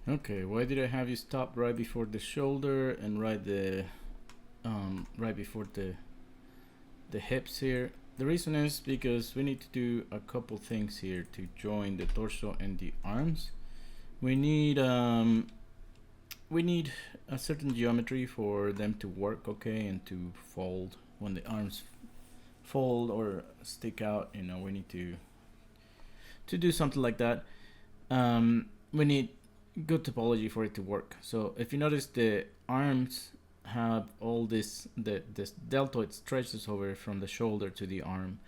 Okay, why did I have you stop right before the shoulder and right before the hips here? The reason is because we need to do a couple things here to join the torso and the arms. We need a certain geometry for them to work okay and to fold. When the arms fold or stick out, you know, we need to do something like that. We need good topology for it to work. So if you notice, the arms have all this deltoid stretches over from the shoulder to the arm,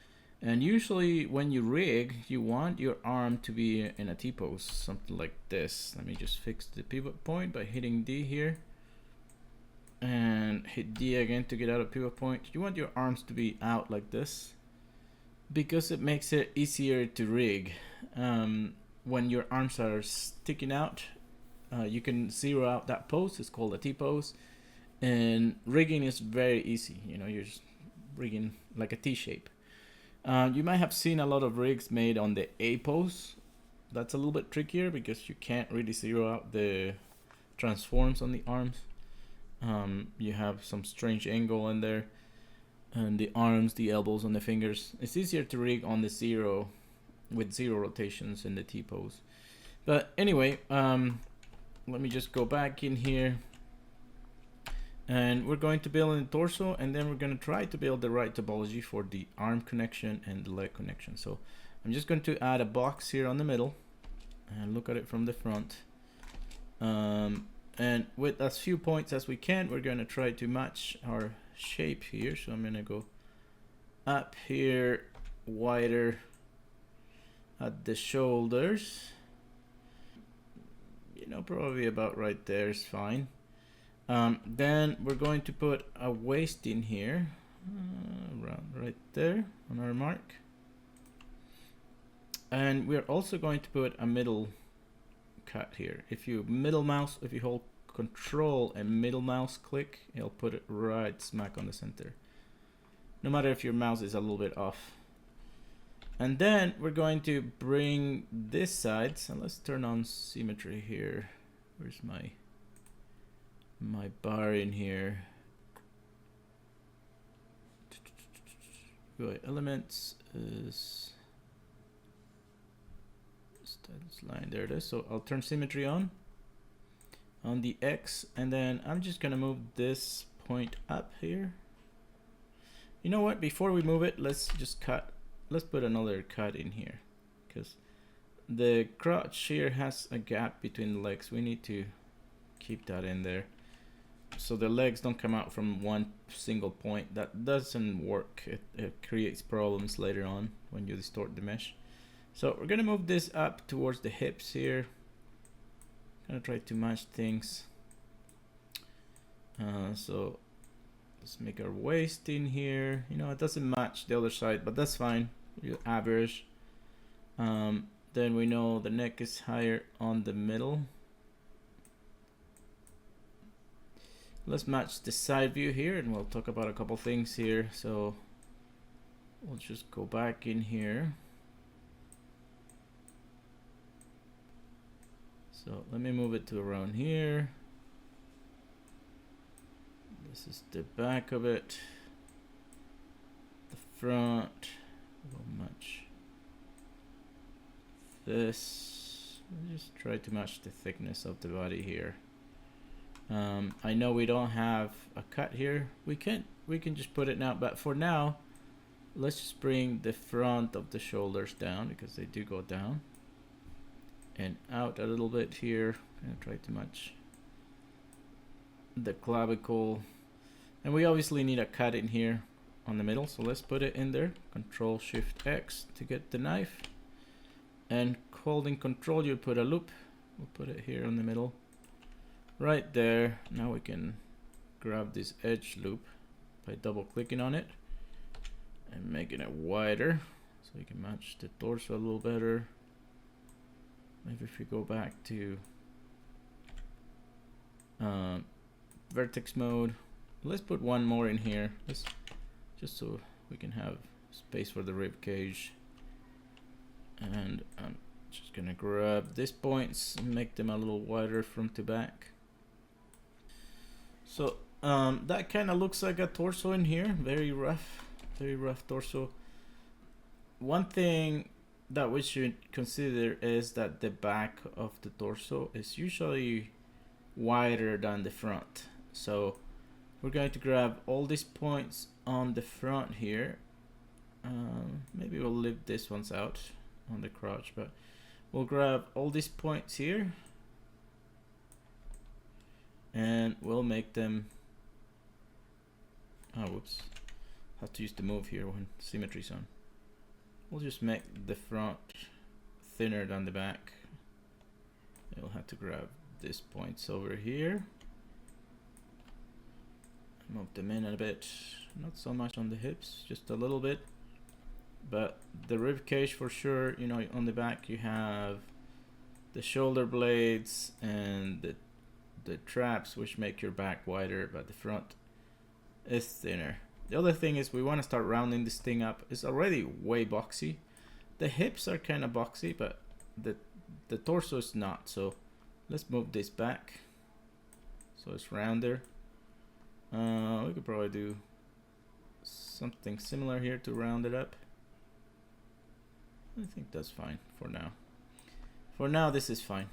and usually when you rig, you want your arm to be in a T-pose, something like this. Let me just fix the pivot point by hitting D here and hit D again to get out of pivot point. You want your arms to be out like this because it makes it easier to rig. When your arms are sticking out, you can zero out that pose. It's called a T-pose, and rigging is very easy. You know, you're just rigging like a T shape. You might have seen a lot of rigs made on the A pose. That's a little bit trickier because you can't really zero out the transforms on the arms. You have some strange angle in there, and the arms, the elbows, and the fingers. It's easier to rig on the zero with zero rotations in the T pose. But anyway, let me just go back in here, and we're going to build in the torso, and then we're going to try to build the right topology for the arm connection and the leg connection. So I'm just going to add a box here on the middle and look at it from the front. And with as few points as we can, we're going to try to match our shape here. So I'm going to go up here, wider at the shoulders. You know, probably about right there is fine. Then we're going to put a waist in here, around right there on our mark. And we're also going to put a middle cut here. If you hold Control and middle mouse click, it'll put it right smack on the center, no matter if your mouse is a little bit off. And then we're going to bring this side, so let's turn on symmetry here. Where's my bar in here? Go elements is this line, there it is. So I'll turn symmetry on the X, and then I'm just gonna move this point up here. You know what, before we move it, let's put another cut in here, because the crotch here has a gap between the legs. We need to keep that in there so the legs don't come out from one single point. That doesn't work. It creates problems later on when you distort the mesh. So we're gonna move this up towards the hips here. Gonna try to match things. So let's make our waist in here. You know, it doesn't match the other side, but that's fine. You average. Then we know the neck is higher on the middle. Let's match the side view here, and we'll talk about a couple things here. So we'll just go back in here. So let me move it to around here. This is the back of it. The front. We'll match this. We'll just try to match the thickness of the body here. I know we don't have a cut here. We can just put it now, but for now, let's just bring the front of the shoulders down, because they do go down, and out a little bit here. I'm gonna try to match the clavicle, and we obviously need a cut in here on the middle, so let's put it in there. Control Shift X to get the knife, and holding Control, you put a loop. We'll put it here on the middle, right there. Now we can grab this edge loop by double clicking on it and making it wider so we can match the torso a little better. Maybe if we go back to vertex mode, let's put one more in here, just so we can have space for the rib cage. And Just gonna grab these points and make them a little wider front to back. So that kind of looks like a torso in here. Very rough torso. One thing that we should consider is that the back of the torso is usually wider than the front. So we're going to grab all these points on the front here. Maybe we'll leave this ones out on the crotch, but we'll grab all these points here and we'll make them, oh whoops, have to use the move here when symmetry's on. We'll just make the front thinner than the back. You'll have to grab these points over here, move them in a bit, not so much on the hips, just a little bit. But the rib cage for sure, you know, on the back you have the shoulder blades and the traps, which make your back wider, but the front is thinner. The other thing is we want to start rounding this thing up. It's already way boxy. The hips are kind of boxy, but the torso is not. So let's move this back so it's rounder. We could probably do something similar here to round it up. I think that's fine for now. For now, this is fine.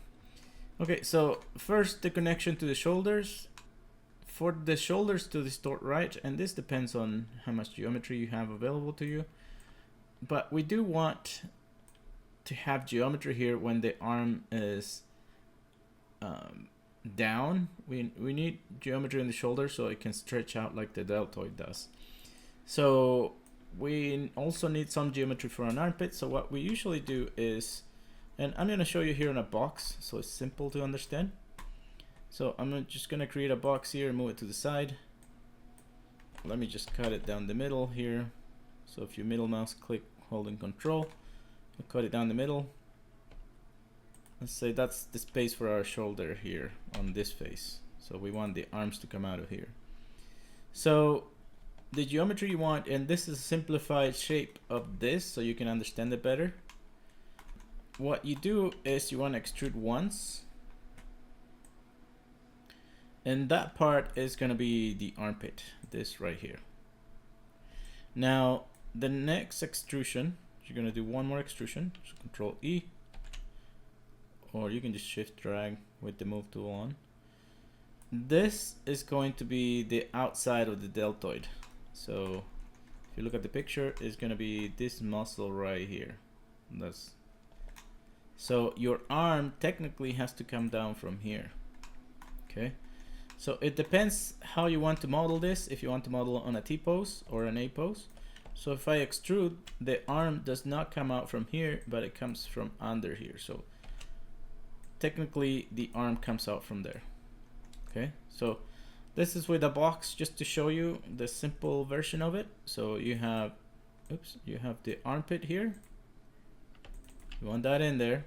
Okay, so first the connection to the shoulders. For the shoulders to distort right, and this depends on how much geometry you have available to you, but we do want to have geometry here when the arm is down. We need geometry in the shoulder so it can stretch out like the deltoid does. So we also need some geometry for an armpit. So what we usually do is, and I'm going to show you here in a box so it's simple to understand. So I'm just going to create a box here and move it to the side. Let me just cut it down the middle here. So if you middle mouse click holding control, I'll cut it down the middle. Let's say that's the space for our shoulder here on this face. So we want the arms to come out of here. So the geometry you want, and this is a simplified shape of this so you can understand it better. What you do is you want to extrude once. And that part is going to be the armpit, this right here. Now, the next extrusion, you're going to do one more extrusion. So Control E. Or you can just shift drag with the move tool on. This is going to be the outside of the deltoid. So if you look at the picture, it's going to be this muscle right here. So your arm technically has to come down from here. Okay. So it depends how you want to model this, if you want to model on a T-pose or an A-pose. So if I extrude, the arm does not come out from here, but it comes from under here. So technically the arm comes out from there. Okay, so this is with a box just to show you the simple version of it. So you have, you have the armpit here. You want that in there.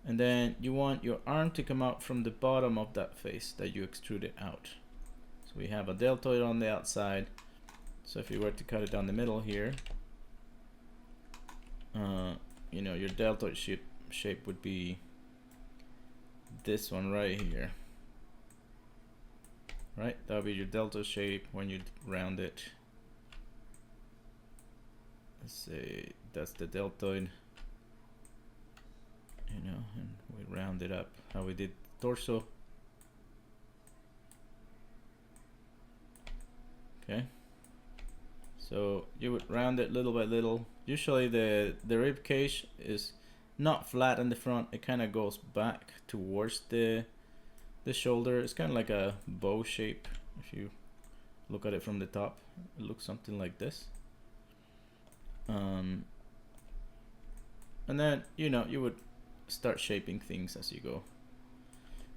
And then you want your arm to come out from the bottom of that face that you extruded out. So we have a deltoid on the outside. So if you were to cut it down the middle here, you know, your deltoid shape would be this one right here. Right? That would be your deltoid shape when you round it. Let's say that's the deltoid. You know, and we round it up how we did torso. Okay, so you would round it little by little. Usually the rib cage is not flat in the front, it kind of goes back towards the shoulder. It's kind of like a bow shape. If you look at it from the top, it looks something like this. And then, you know, you would start shaping things as you go.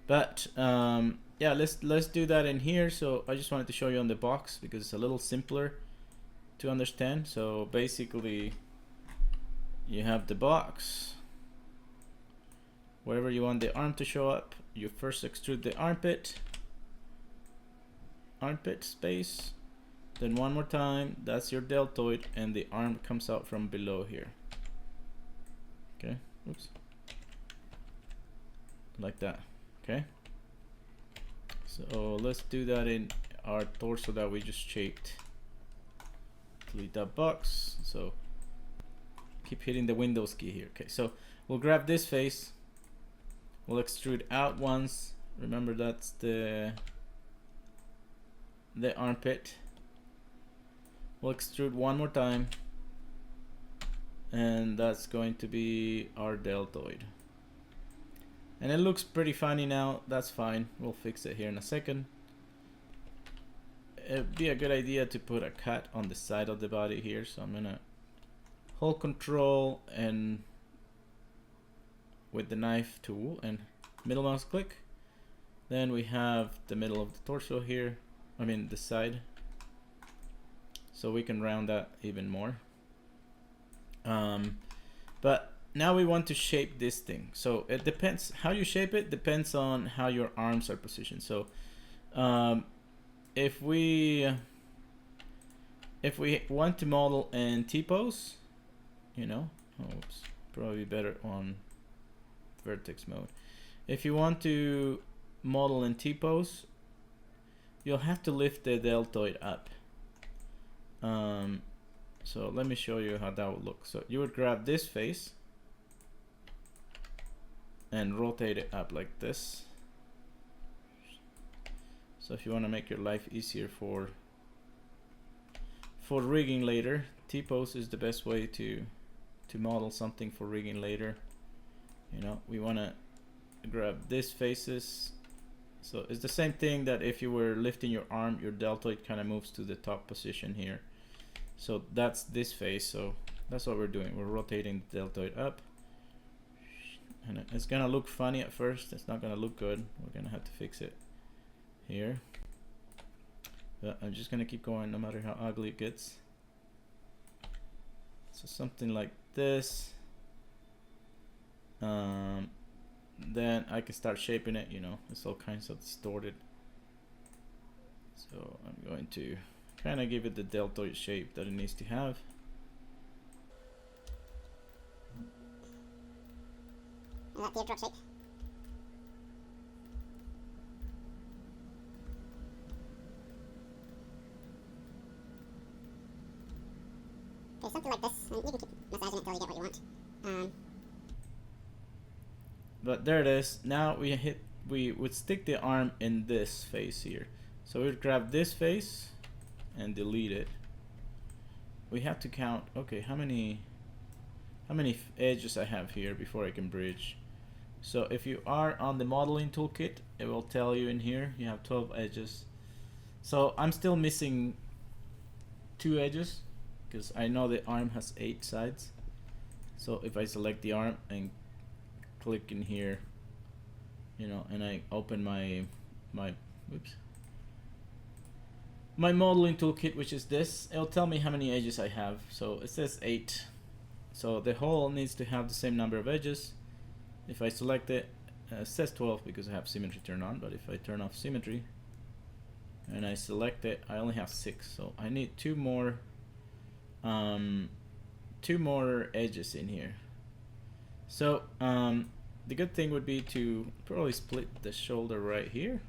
But yeah, let's do that in here. So I just wanted to show you on the box because it's a little simpler to understand. So basically you have the box. Wherever you want the arm to show up, you first extrude the armpit space, then one more time, that's your deltoid, and the arm comes out from below here. Okay, oops, like that. Okay, so let's do that in our torso that we just shaped. Delete that box. So keep hitting the Windows key here. Okay, so we'll grab this face, we'll extrude out once. Remember, that's the armpit. We'll extrude one more time, and that's going to be our deltoid. And it looks pretty funny now. That's fine, we'll fix it here in a second. It'd be a good idea to put a cut on the side of the body here, so I'm gonna hold control and with the knife tool and middle mouse click. Then we have the middle of the torso here, I mean the side, so we can round that even more. But now we want to shape this thing, so it depends how you shape it, depends on how your arms are positioned. So if we want to model in T-pose, you know, oops, probably better on vertex mode. If you want to model in T-pose, you'll have to lift the deltoid up. So let me show you how that would look. So you would grab this face and rotate it up like this. So if you want to make your life easier for rigging later, T-pose is the best way to model something for rigging later. You know, we want to grab this faces. So it's the same thing that if you were lifting your arm, your deltoid kind of moves to the top position here. So that's this face. So that's what we're doing. We're rotating the deltoid up. And it's gonna look funny at first. It's not gonna look good. We're gonna have to fix it here. But I'm just gonna keep going no matter how ugly it gets. So something like this. Then I can start shaping it, you know, it's all kinds of distorted. So I'm going to kind of give it the deltoid shape that it needs to have. And that teardrop shape. Okay, something like this, and you can keep massaging it until you get what you want. But there it is. Now we would stick the arm in this face here. So we'd grab this face and delete it. We have to count, okay, how many edges I have here before I can bridge. So if you are on the modeling toolkit, it will tell you in here you have 12 edges. So I'm still missing 2 edges because I know the arm has 8 sides. So if I select the arm and click in here, you know, and I open my modeling toolkit, which is this, it'll tell me how many edges I have. So it says 8. So the whole needs to have the same number of edges. If I select it, it says 12 because I have symmetry turned on, but if I turn off symmetry and I select it, I only have 6. So I need 2 more edges in here. So the good thing would be to probably split the shoulder right here.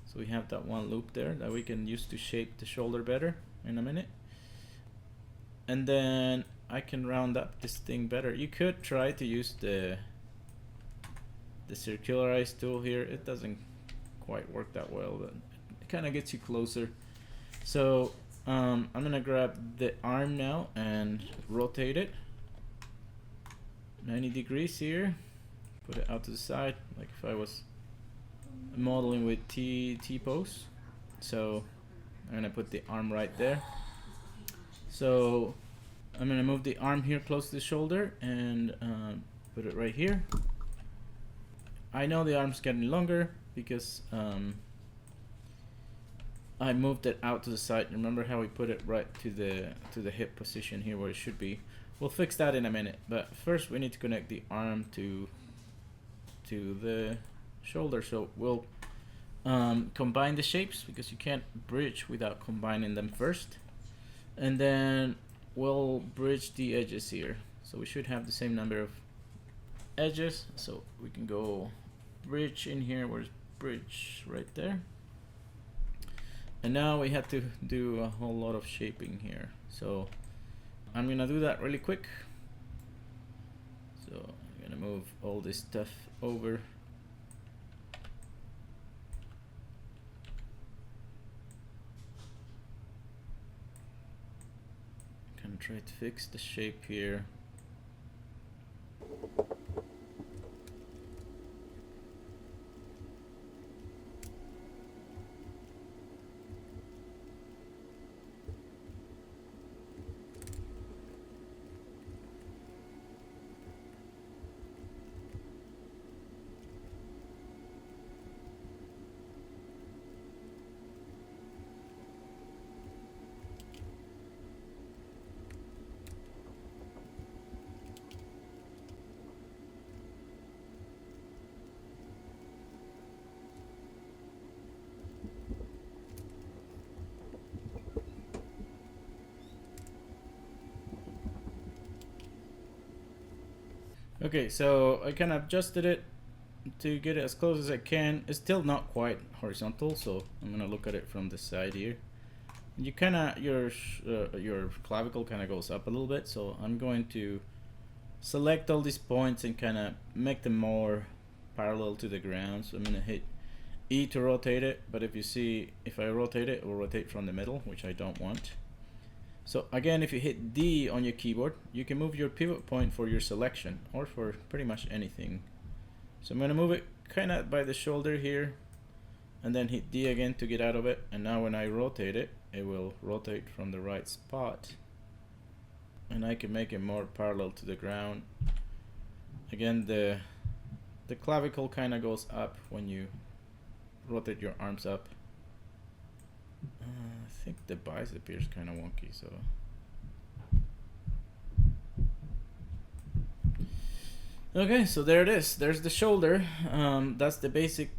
So we have that one loop there that we can use to shape the shoulder better in a minute. And then I can round up this thing better. You could try to use the circularize tool here. It doesn't quite work that well, but it kind of gets you closer. So I'm gonna grab the arm now and rotate it 90 degrees here, put it out to the side like if I was modeling with T-pose. So I'm gonna put the arm right there. So I'm gonna move the arm here close to the shoulder and put it right here. I know the arm's getting longer because I moved it out to the side. Remember how we put it right to the hip position here where it should be. We'll fix that in a minute, but first we need to connect the arm to the shoulder. So we'll combine the shapes because you can't bridge without combining them first, and then we'll bridge the edges here. So we should have the same number of edges. So we can go bridge in here. Where's bridge? Right there. And now we have to do a whole lot of shaping here. So I'm gonna do that really quick. So I'm gonna move all this stuff over. Gonna try to fix the shape here. Okay, so I kind of adjusted it to get it as close as I can. It's still not quite horizontal, so I'm gonna look at it from the side here. You kind of your clavicle kind of goes up a little bit, so I'm going to select all these points and kind of make them more parallel to the ground. So I'm gonna hit E to rotate it, but if you see, if I rotate it, it will rotate from the middle, which I don't want. So again, if you hit D on your keyboard, you can move your pivot point for your selection or for pretty much anything. So I'm gonna move it kind of by the shoulder here and then hit D again to get out of it. And now when I rotate it, it will rotate from the right spot. And I can make it more parallel to the ground. Again, the clavicle kind of goes up when you rotate your arms up. I think the bicep here is kind of wonky, so okay, so there it is. There's the shoulder. That's the basic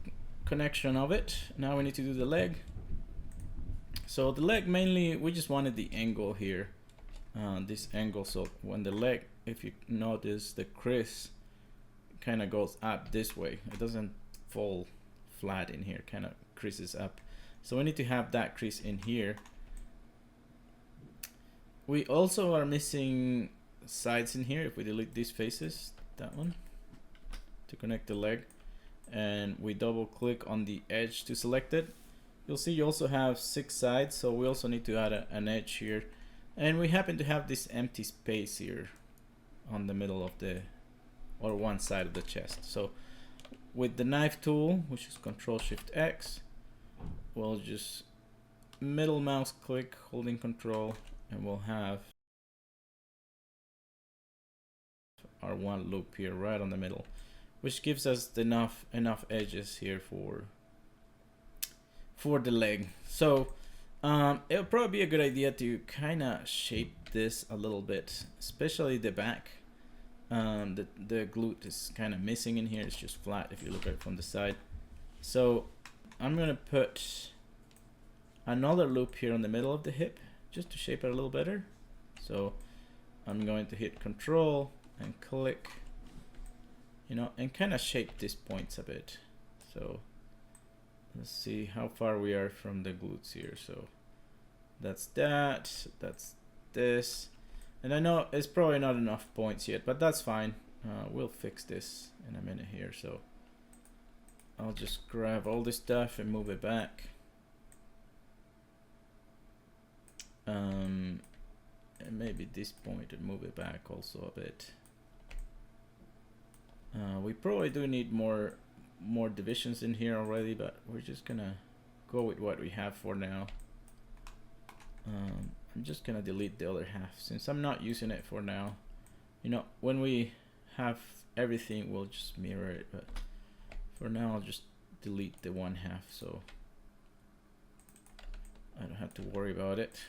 connection of it. Now we need to do the leg. So the leg, mainly we just wanted the angle here, this angle. So when the leg, if you notice, the crease kind of goes up this way. It doesn't fall flat in here, kind of creases up. So we need to have that crease in here. We also are missing sides in here. If we delete these faces, that one, to connect the leg, and we double click on the edge to select it, you'll see you also have 6 sides. So we also need to add an edge here, and we happen to have this empty space here on the middle of the, or one side of the chest. So with the knife tool, which is Control-Shift-X, we'll just middle mouse click holding control, and we'll have our one loop here right on the middle, which gives us enough edges here for the leg. So it'll probably be a good idea to kind of shape this a little bit, especially the back. The glute is kind of missing in here. It's just flat if you look at it from the side. So I'm gonna put another loop here on the middle of the hip just to shape it a little better. So I'm going to hit Control and click, you know, and kind of shape these points a bit. So let's see how far we are from the glutes here. So that's this, and I know it's probably not enough points yet, but that's fine. We'll fix this in a minute here. So I'll just grab all this stuff and move it back. And maybe this point and move it back also a bit. We probably do need more divisions in here already, but we're just gonna go with what we have for now. I'm just gonna delete the other half since I'm not using it for now. You know, when we have everything, we'll just mirror it, but for now I'll just delete the one half so I don't have to worry about it.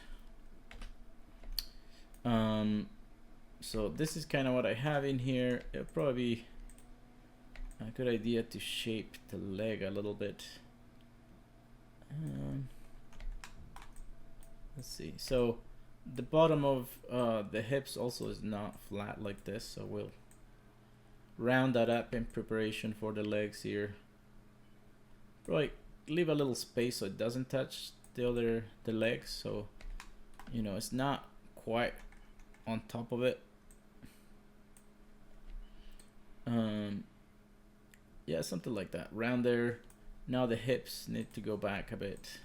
So this is kind of what I have in here. It'll probably be a good idea to shape the leg a little bit. Let's see. So the bottom of the hips also is not flat like this, so round that up in preparation for the legs here. Probably leave a little space so it doesn't touch the legs, so you know it's not quite on top of it. Yeah, something like that. Round there. Now the hips need to go back a bit.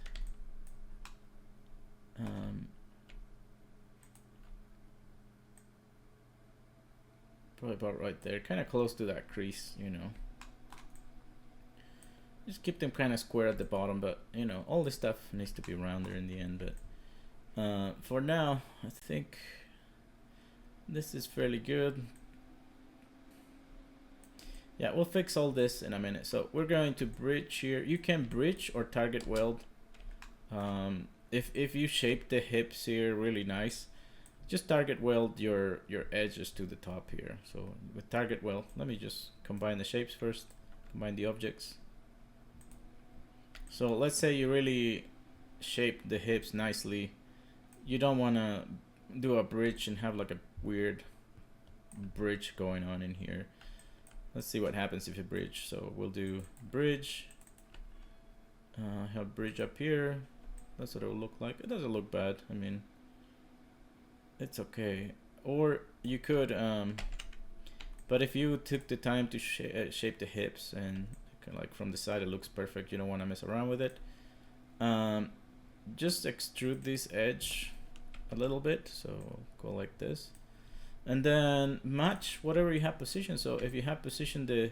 Probably about right there, kind of close to that crease, you know. Just keep them kind of square at the bottom, but you know, all this stuff needs to be rounder in the end. But for now, I think this is fairly good. Yeah, we'll fix all this in a minute. So we're going to bridge here. You can bridge or target weld. If you shape the hips here really nice, just target weld your edges to the top here. So with target weld, let me just combine the shapes first, combine the objects. So let's say you really shape the hips nicely. You don't want to do a bridge and have like a weird bridge going on in here. Let's see what happens if you bridge. So we'll do bridge. Have bridge up here. That's what it will look like. It doesn't look bad. I mean, it's okay. Or you could, but if you took the time to shape the hips and kind of like from the side, it looks perfect. You don't want to mess around with it. Just extrude this edge a little bit. So go like this. And then match whatever you have positioned. So if you have positioned the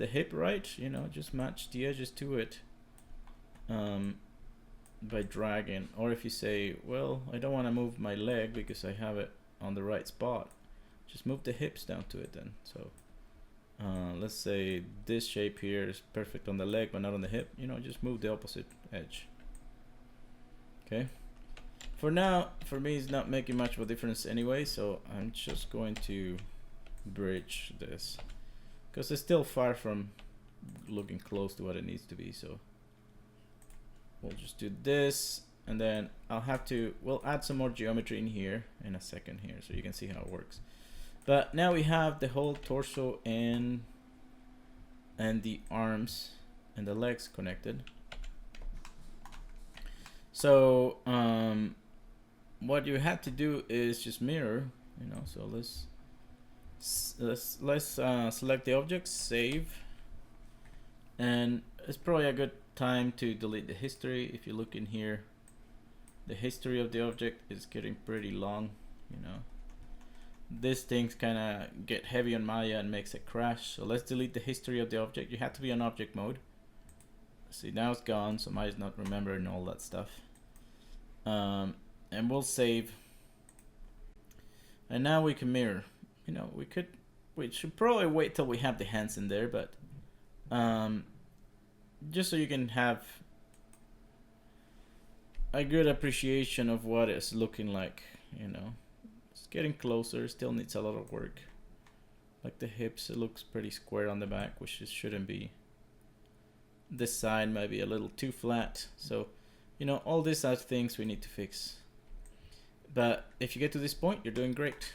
hip right, you know, just match the edges to it by dragging. Or if you say, well, I don't want to move my leg because I have it on the right spot, just move the hips down to it then. So let's say this shape here is perfect on the leg but not on the hip, you know, just move the opposite edge. Okay. For now, for me, it's not making much of a difference anyway, so I'm just going to bridge this because it's still far from looking close to what it needs to be. So we'll just do this, and then we'll add some more geometry in here in a second here so you can see how it works. But now we have the whole torso and the arms and the legs connected. So what you have to do is just mirror, you know. So let's select the object, save, and it's probably a good time to delete the history. If you look in here, the history of the object is getting pretty long, you know. This thing's kind of get heavy on Maya and makes it crash. So let's delete the history of the object. You have to be on object mode. See, now it's gone, so Maya's not remembering all that stuff. And we'll save. And now we can mirror. You know, we should probably wait till we have the hands in there, but just so you can have a good appreciation of what it's looking like, you know. It's getting closer, still needs a lot of work. Like the hips, it looks pretty square on the back, which it shouldn't be. This side might be a little too flat, so you know, all these are things we need to fix. But if you get to this point, you're doing great.